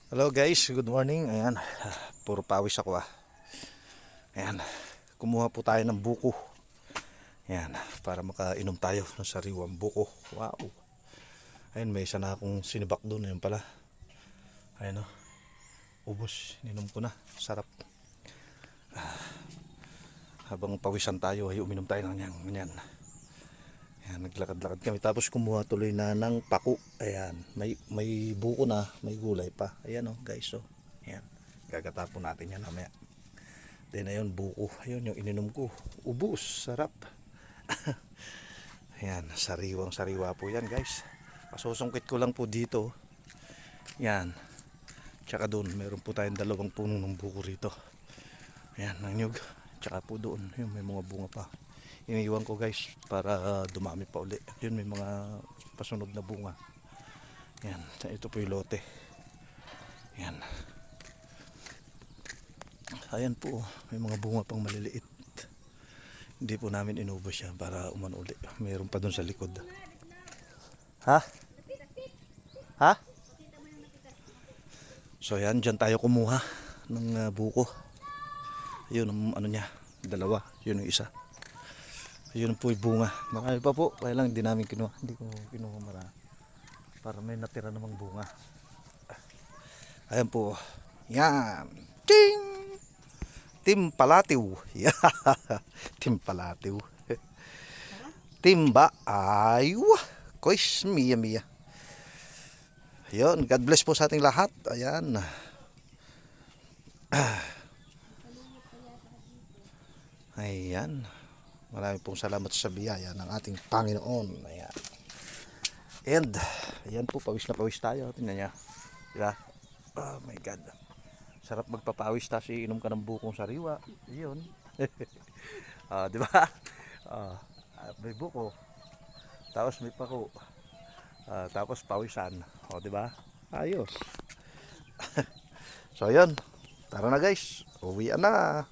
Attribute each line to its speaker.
Speaker 1: Hello guys, good morning. Ayan, puro pawis ako Ayan, kumuha po tayo ng buko. Ayan, para makainom tayo ng sariwang buko. Wow. Ayan, may isa na akong sinibak doon. Ayan pala. Ayan o, ubos. Ininom ko na. Sarap. Habang pawisan tayo ay uminom tayo ng ganyan. Ayan, naglakad-lakad kami. Tapos kumuha tuloy na ng paku. Ayan, may buko na, may gulay pa. Ayan o guys o. Ayan, gagatapon natin yan mamaya. Then ayun, buko. Ayun yung ininom ko. Ubus, sarap. Ayan, sariwang sariwa po yan guys. Pasusungkit ko lang po dito. Yan. Tsaka doon, meron po tayong dalawang puno ng buko rito. Ayan, ng nyug. Tsaka po doon, yun, may mga bunga pa. Iniiwan ko guys para dumami pa uli. Yun, may mga pasunod na bunga. Yan, ito po yung lote. Yan. Ayan po, may mga bunga pang maliliit. Hindi po namin inubos yan para umano uli. Mayroon pa doon sa likod. Ha? Ha? So yan, dyan tayo kumuha ng buko. Yun ang ano niya, dalawa. Yun yung isa. Yun po yung bunga. Marami pa po, kaya lang hindi namin kinuha. Hindi ko kinuha marami. Para may natira namang bunga. Ayan po. Yan. Ting! Timpalatiw. Timpalatiw. Timba. Aywa. Kois, miya miya. Yun, God bless po sa ating lahat. Ayan. Ayan. Marami pong salamat sa biyaya ng ating Panginoon. Ayan. And, ayan po, pawis na pawis tayo. Tingnan niya. Diba? Oh my God. Sarap magpapawis tapos iinom ka ng bukong sariwa. Yun. Diba? May buko. Tapos may pako. Tapos pawisan. Diba? Ayos. So, ayun. Tara na guys. Uwian na.